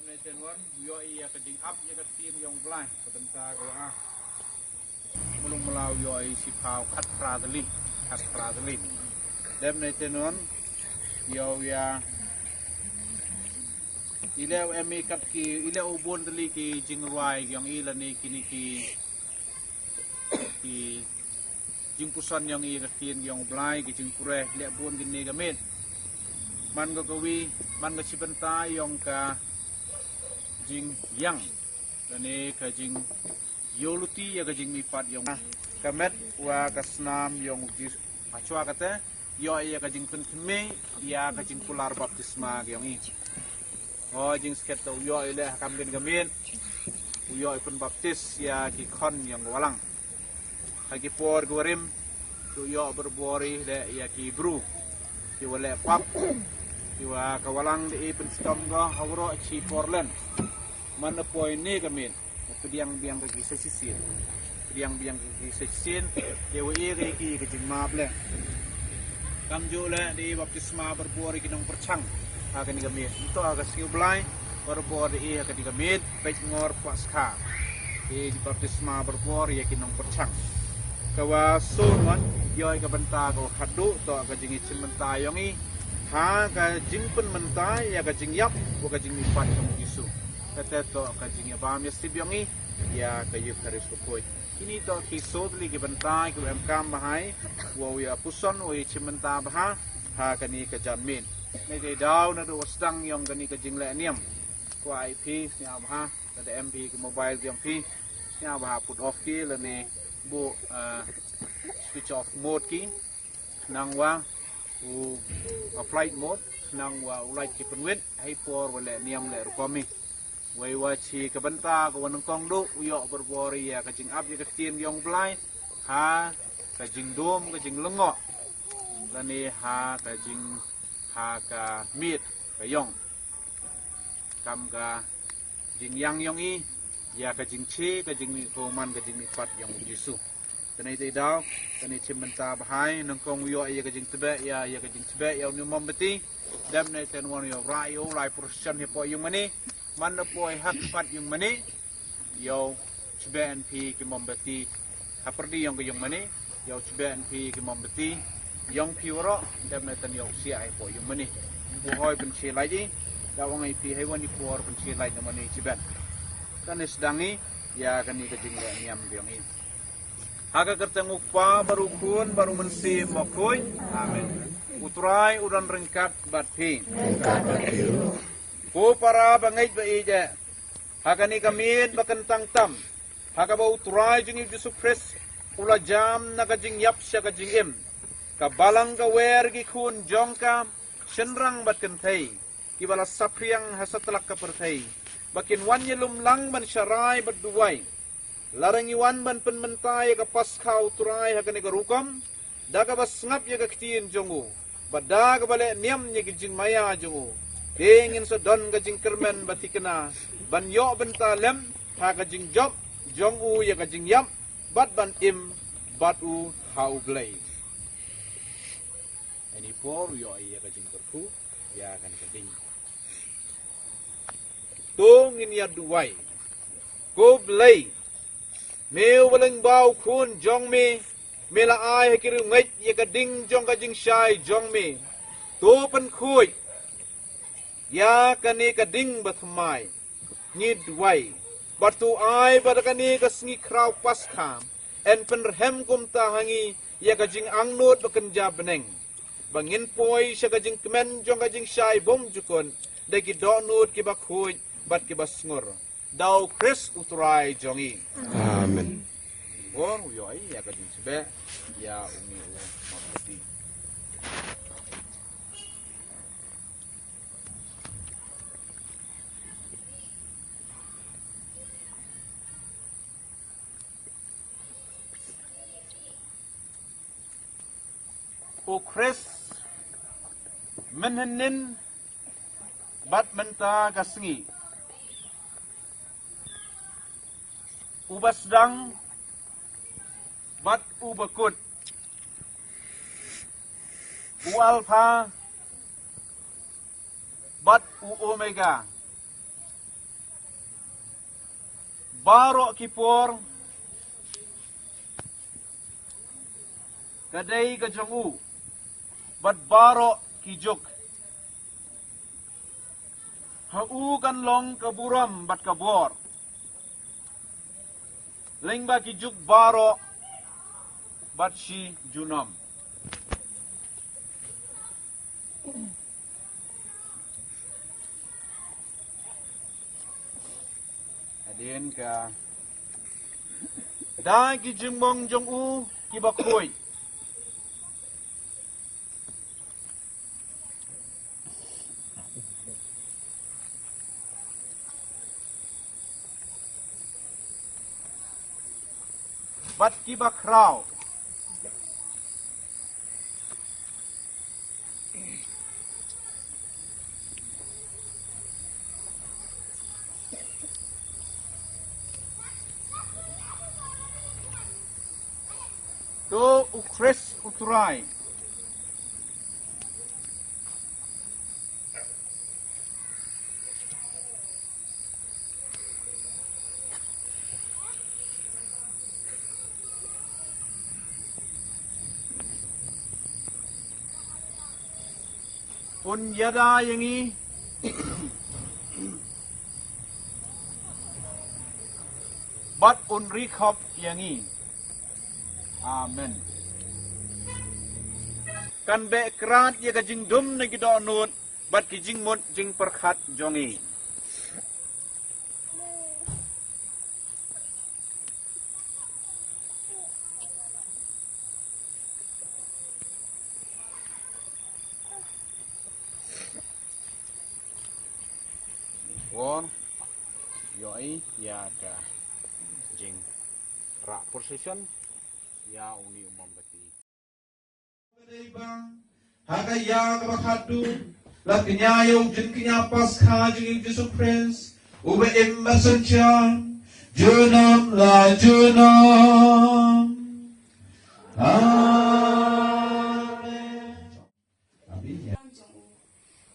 ในเจนวันย่อยกระจิงอัพยากระตีมยองปลายกระตันตาก็มาลงมาลาวย่อยสิพาวคัดปลาตะลิเดมในเจนวันย่อยอีเลวเอมีกัดกีอีเลวอุบลตะลิกีจิงรายยองอีละนี่กินกีจิงกุศลยองอีกระตีมยองปลายกีจิงกุเรเลวบุญกินนี่กระเม็ดมันก็กวีมันก็ชิบันตายยองกาจิงยังdan ini kajing yoluti ya kajing mipat yang kamet wa kasnam yang acua kata yo ya kajing pentme ya kajing pular baptisma yang ini oh jing sket tau yo ile kamgen gamin yo pun baptis ya ki kon yang walang hagi por gorim tu yo berbori le ya ki bru ki wale pap ki wa kawalang de pen stom go hawro chi porlen mana poin ni kami biang kaki sesisin biang kaki sesisin dewa iri ki kejing maaf le kam jo le di baptisma berbuat kinong percang akan kami itu agak skill blind berbuat di akan kami baik ngor paskha di baptisma berbuat ya kinong percang kawasun wan yoi ka benta ko hadu to kejing icin benta yongi ha kejing pen benta ya kejing yap ko kejing mipat kong Yesus kata to kajing ya paham ya sibyongi ya kayu karis kopoi ini to kisot lagi bentai ku emkam bahai wa ya puson wa cimenta bah ha kani kajamin nei dei daw na do sedang yang kani kajing le niam ku IP nya bah ada MP ke mobile yang pi nya bah put off ki le ni bu switch off mode ki nang wa u flight mode nang wa light ki penwit hai por wa le niam le rukomi wai wachi kabenta ko wanang kong do uyo berbori ya kajing ab ya kecin yong blai ha kajing dom kajing lengo lani ha kajing ha ka mit ka yong kam ka jing yang yong i ya kajing chi kajing mi koman kajing mi pat yong Yesus tani te daw tani chimenta bahai nang kong uyo ya kajing tebe ya kajing tebe ya ni mombeti dam ne ten won yo rayo lai prosession he po yung mani mana poi hak pat yung mani yo cben pi ki mombeti haperdi yang ke yung mani yo cben pi ki mombeti yang pi woro dam ne tan yo sia ai po yung mani bu hoi pen chi lai ji da wang ai pi hai wan ni por pen chi lai no mani cben kan sedangi ya kan ni kejing le niam yang ini haka ketemu pa baru kun baru mensi mokoi amin utrai udan rengkat bat pi ko para bangait ba ije hakani kamin bakantang tam hakaba utrai jing Yesus Christ ula jam nakajing yap sya kajing im kabalang ka wer gi kun jongka senrang bat kentai kibala sapriang hasatlak ka pertai bakin wan yelum lang ban syarai berduai larang iwan ban penmentai ka paskha utrai hakani ka rukam daga bas ngap ya ka kitin jongu bada ka bale niam nya gijing maya jongu Dingin sedon kajing kermen batikena banyo bentalem ha kajing job jong u ya kajing yap bat ban im bat u hau blai ini por yo ya kajing berku ya kan kajing tungin ya duai ko blai meu baleng bau kun jong me mela ai kiru ngai ya kading jong kajing shai jong me to pen khui ya kani kading batmai ni duai batu ai badakani kasngi kraw paskam en penrhem kum ta hangi ya kajing angnut bekenja beneng bangin poi sya kajing kemen jong kajing syai bom jukon dagi donut ki bakhuj bat ki basngur dau Chris utrai jongi amen or yo ai ya kajing sebe ya umi mati o Chris menhenin bat menta kasngi ubasdang bat ubakut u alpha bat u omega Barok kipor kadai ka jongu bat barok kijuk hau kan long kaburam bat kabor leng ba kijuk barok bat si junam adin ka da kijung mong jongu kibakhoy bat kibakraw to ukres utray unyada yangi bat unrikhop yangi amen kan be krat ya kajing dum na gido nut bat kijing mot jing perkhat jongi Won yoi ya ka jing ra position ya uni umam bati Hagaya kabakadu la kinyayo jin kinya paskha jing Yesus Christ ube imbasanchang junam la junam amen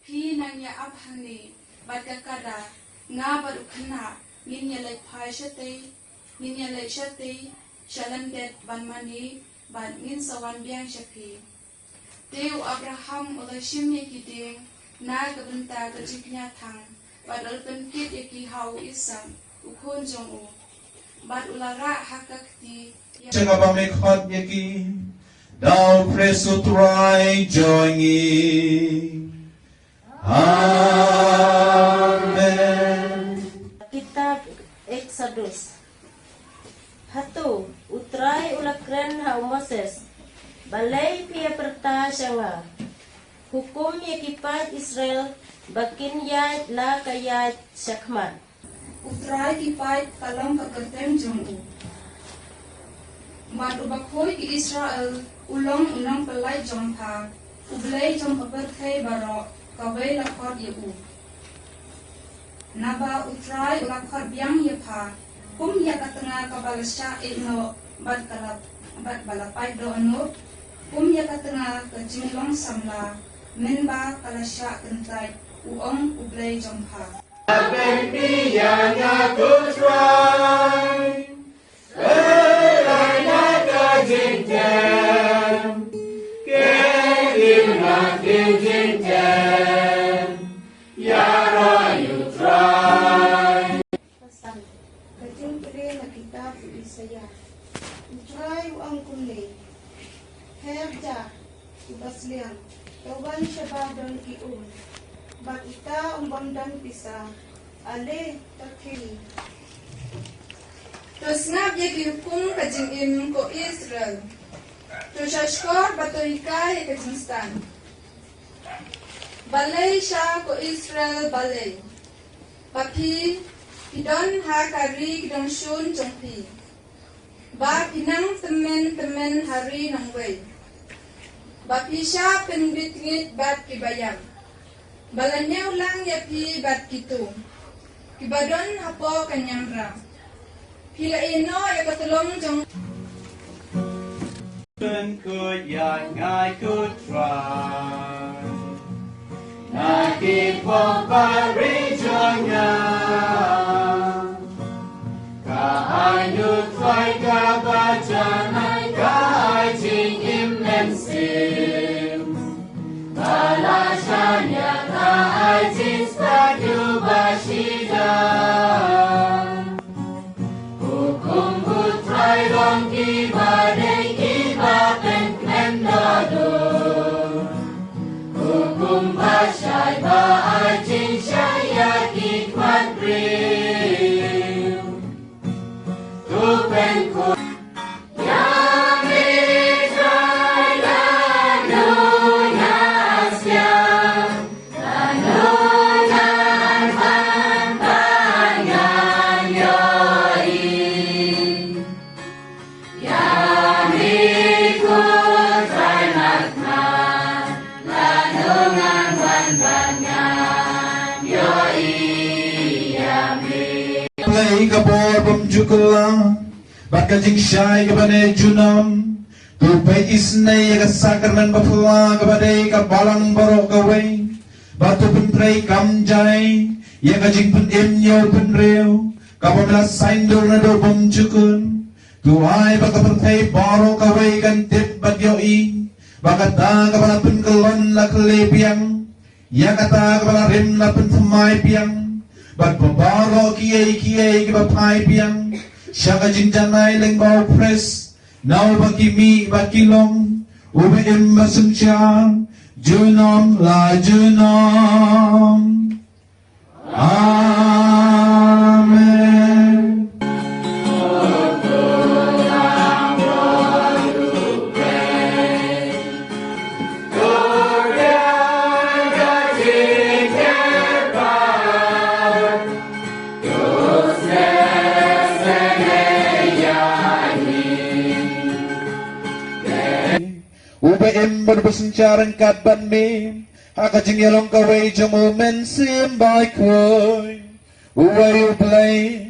Pi nanya abhani badakada nga badukna ninya lai phashate ninya lai shate shalan det banmani ban ngin sawan biang shapi Teu Abraham ula shimye kiding na gabunta gajiknya thang badal penkit yaki hau isam ukon jong u bad ulara hakakti Changa ba mekhot yaki dau presutrai joingi Amen. Kitab Exodus. Hatu utrai ulakren hau Moses. Balai pia perta syanga. Hukum yakipat Israel bakin yait la kayait syakmat. Utrai kipai kalam kakertem jong u bad ubakhoy ki Israel ulong unang pelai jong pha ublai jong paperthai baro kawai lakhot yebu naba utrai lakhot biang ye pha kum ya katanga kabalasya ino bad kalap bad balapai do ano kum ya katanga kajinglong samla menba kalasya kentai uong ublai jong pha Baby, yana kutrai, elana kajinten, keimna kajinten, yara you try. Pasal, kajing pere na kitab Isaya. Utray ang kunli. Herja, ibaslian. Tawaban siya badan kiun. Bat ita ang bandan pisa. Ale, takili. Terus ngap ye kihukum kajing im ko Israel. Terus ashkor batoikai kajing stan. Balai sya ko Israel balai. Papi pidon ha kari kidong shun jongpi. Ba pinang temen hari nangway. Bapi sya penbit ngit bat kibayang. Balanya ulang yapi bat kitu. Kibadon hapo kanyang ram. Pila ino ya katulong jong Ben could ya ngai could try. Naki po parijonya. kabajanan kahit immensim. Balasannya kahit stadiu basida. Hukum putrai dongki badai iba penklendado. Hukum basyai baajin syayat hikmat brim. Tupen ku kabor pemjukla baka jingshay kabane junam tupai isnay ka sakarnan bafla kabade ka balang barok kaway batu pentray kamjay ya ka jingpun emnyo penreo kapamla saindor na do pemjukun tuay baka pentray barok kaway kan tip bagyoi baka ta kabala penkelon la kelebiang ya kata kabala rim la pentamay piang Bat babaro kiai kibapai piang syaka jinjanai leng bau pres nau bakimi bakilong ube embasungsya junam la junam amen. Ubaim berbesencaran katban me Hakajing yalong kaway jamumen simbay koy Uway ublay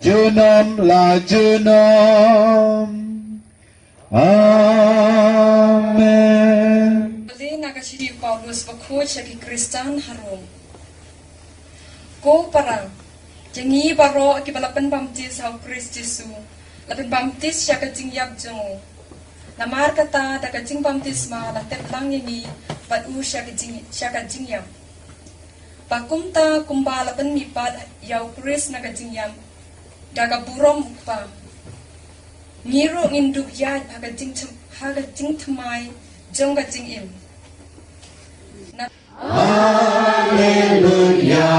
junam la junam amen. Uli nakasiri Paulus bakut syaki Kristan harum. Ko parang jangi baro akibalapan baptis hau Kristisu. Lapan baptis syaka jingyap jongo. Namar kata daga jing baptisma latep lang yangi bat u syaka jingyam. Bakumta kumbalapan mipat yau Kris naga jingyam. Daga burom ukpa. Ngiro nginduk yad haga jing temai jongga jing im. Haleluya,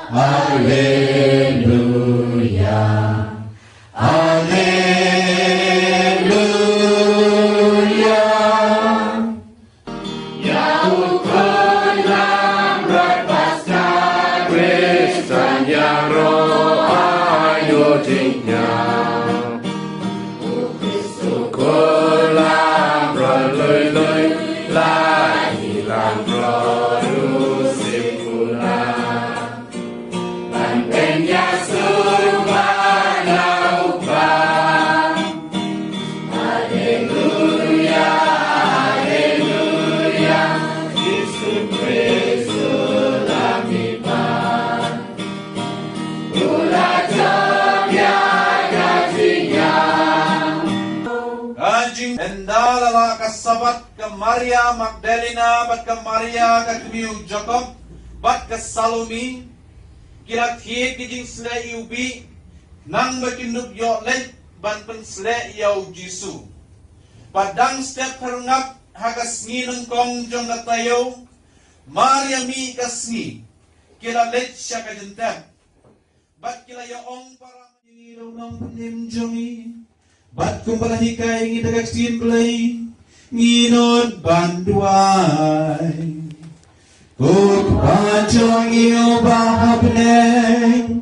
haleluya, haleluya. Ya ukun yang berpasca Kristen yang roh ayodiknya. Ukurlah berlui-lui lagi dan produksi pula. Bantengnya sumpah laupah. Haleluya, haleluya, Yesus Kristus lamipah. Ulah jomya gajinya. Anjing endala kasabat ke Maria Magdalena bat ke Maria ke Kemiu Jacob bat ke Salome kira thiek kijing sle iubi nang bakinup yo let ban pen sle yau Jisu padang step terngap hagas nginung kong jong na tayo Maria mi kasni kila let siya ka jentep bat kila yo ong para ngiraw ng punim jongi bat kumpala hikay ngidagag simplay nginod banduay kut pacong iyo bahapneng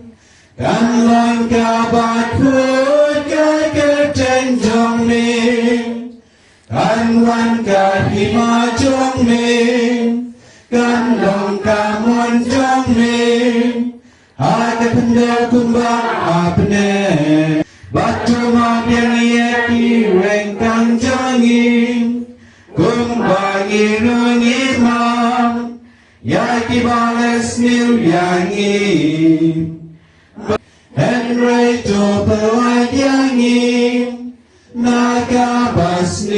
kan loin kabat kut kay kerteng jong ming kan wan kahima jong ming kan long kamon jong ming hake pendel kumbang apneng batu mabiang yaki rengkang jangin kumbangi nungimam yaki bales mil yangi Henry to pelai yangin nakabasnim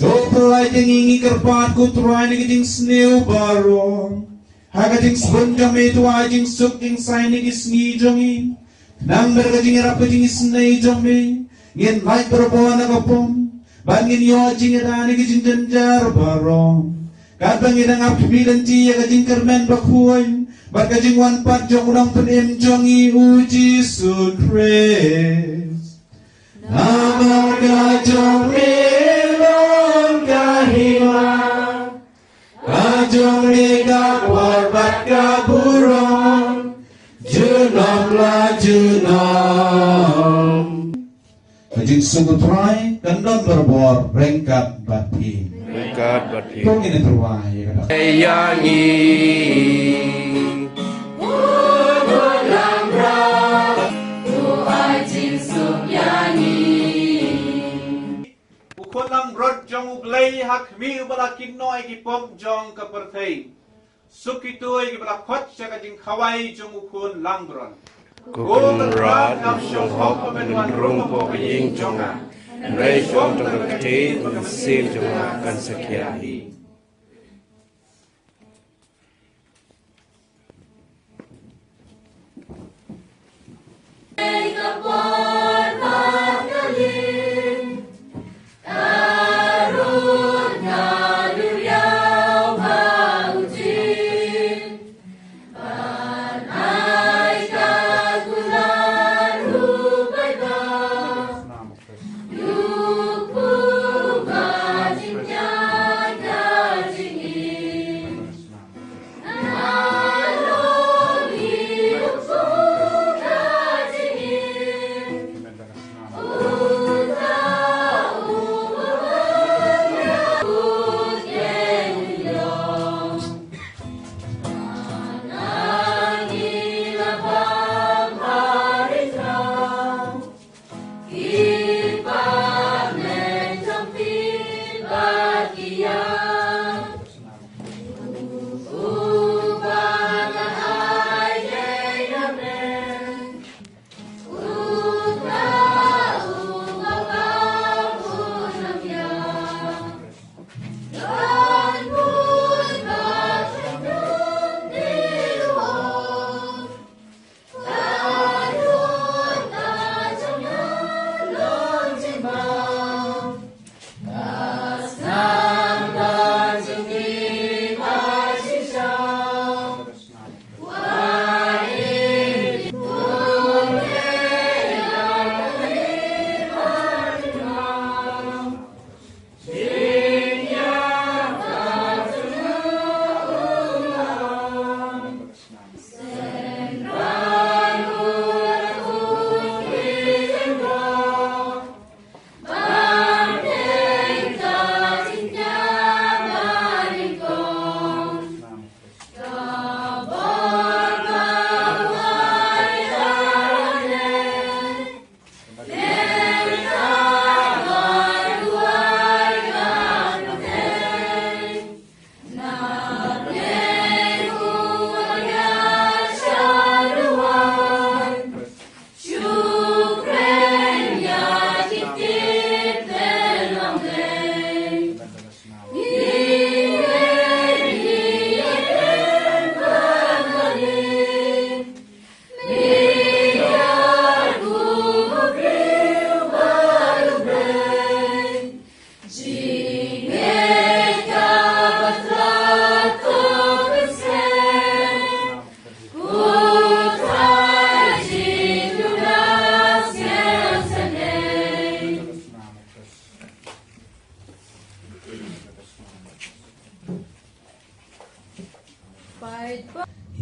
Topla jangingi kerpat kutrai ni kijing snew barong Hagading spun kami tu ajing suk jing sai ni kisngi jongin Nang berkajing rap kajing isnai jongin Ngin mai perempuan agapom Bangin yo jing edani kijing jenjar barong Kadang idang api dan tia kajing kermen bakuin Bat kajing wan pat jong udang penim jongi uji sun praise Nama kajong milon kahilang Kajong nikah warbat kaburon Junom la junom Kajing sungguh try Kendon berbor rengkat batin Dekat batin. Kung ini terwahai kata Yangi. Ukon lang rod jong uglay hak mi balakin noy ki pom jong kapertay. Sukitoy ki balakot siya kajing kaway jong ukon lang bron. Kukun rat jong hok men rung po kaying jonga. Ray jong jong kate sil jonga kan sakyahi.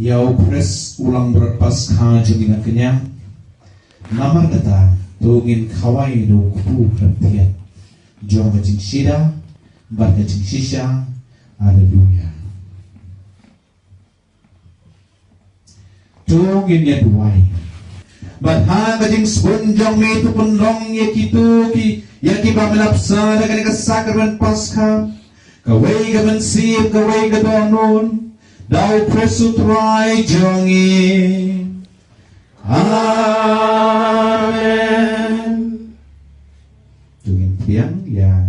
Yau pres ulang berpasca jungingan kenyang Namar kata tungin kawai do kupu perhatian Jom kajing sida bar kajing sisa Haleluya Tungin ya duai Bat ha kajing sepunjong itu pendong ya kitu ki Ya kiba melapsa dengan kesakaran pasca Kawai kaman sip kawai kadonon Dau presutrai jongin Amen. Tungin tiang ya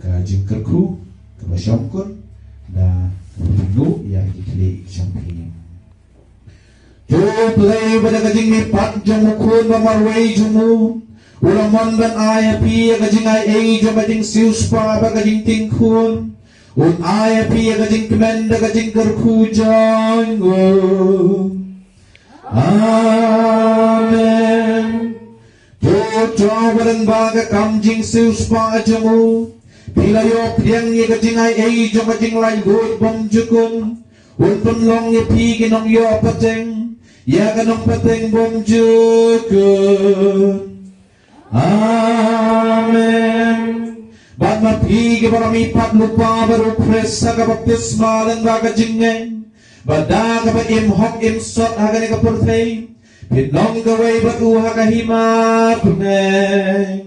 ka jingkerku ka basyongkun da minggu ya dikli champing. Tu play pada kajing ni pat jong kun ba marway jumu. Ulamon ban aya pi kajing ai jong kajing sius pa ba kajing tingkun. Un aya pi kajing kemenda kajing kerku jong. Amen. Tuwa walang baga kamjing sius pa jamu. Pilayok diyang ye kajing ai jong kajing lai good bom jukun. Un penlong ye pi kinong yo pateng. Ya kanong pateng bom jukun. Amen. Bat mapi ke parami pat lupa baru presa ka baptisma dan baga jingeng. Bada ka ba imhok imsot hagan ka purtay. Pinong gaway batu hakahima puneng.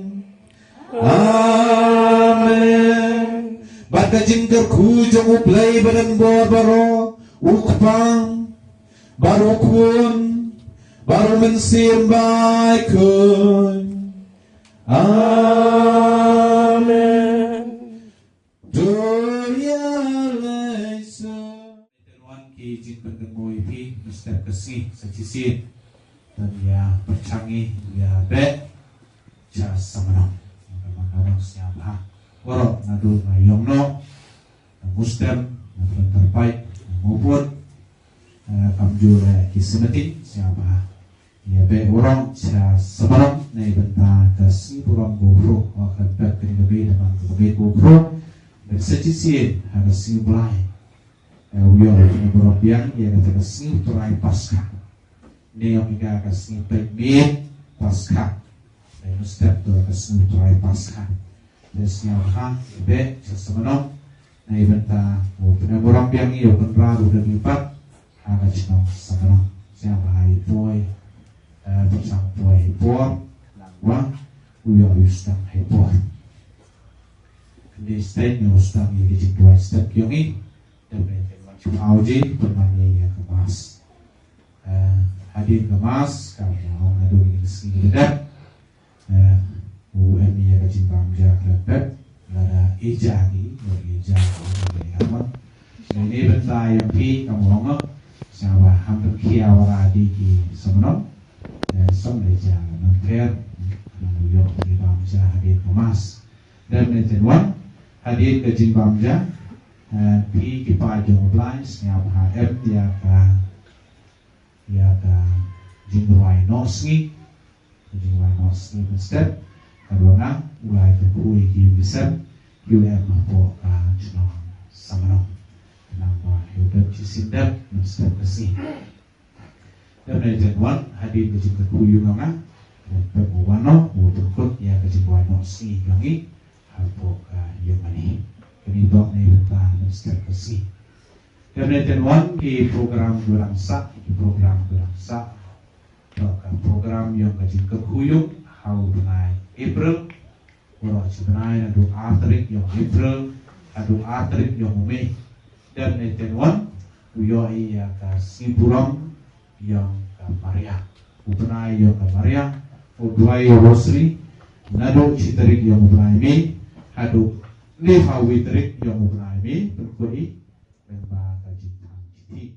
Amen. Bat ka jingker kujong uplay badan barbaro. Ukpang. Baru kun. Baru mensimbay kun. Amen. Doya lesa. Izin bertemu ipi Mr. Kesih sejisin dan ya bercanggih ya be jas samanong kawan-kawan siapa warok ngadu ngayongno mustem ngadu terbaik maupun kamjure kismetin siapa ya be orang jas samanong nai benta kasih pulang gofro akan back ke lebih dengan lebih gofro bersejisin harus simulai Uyo ini beropian ya kata kesini turai pasca. Ini yang kita kesini pemit pasca. Dan step tu kesini turai pasca. Desnya orang be sesemenong. Nah ibenta benar beropian iyo kenraru dan lipat. Agak cina semenong. Siapa hai boy bersama boy boy langwa. Uyo ustang hai boy. Di step ni ustang yang dijituai step yang ini. Auji bermani ya kemas, hadir kemas kalau mau ngadu ini sini dah, UMI ya kajin bangja kelepet, ada ijagi, dari amat. Ini bentar yang pi kamu ngomong, siapa hampir kia waradi di semenong, som leja nanter, yuk di bangja hadir kemas, dan netenwan hadir kajin bangja. Pi kita jong blinds yang HM ya ka jingruai nosni step karena ulai ke kui ki bisa UM po ka jno samano nangwa hidup cisidap step kasih dan nejen hadir ke jing kui nganga po wano po tukut ya ke jingruai nosni yangi po ka yumani Kenibok na ibentahan ng step kasi. Kemudian di program berangsa, program yang kajin kekuyuk, hau benai April, orang sebenarnya ada atrik yang April, ada atrik yang Mei, dan netenwan, uyoi ya kasih pulang yang ke Maria, ubenai yang ke Maria, udwai rosri, nado citarik yang benai Mei, ada Ni hawitrik yang mengalami berkoi memang kajian citi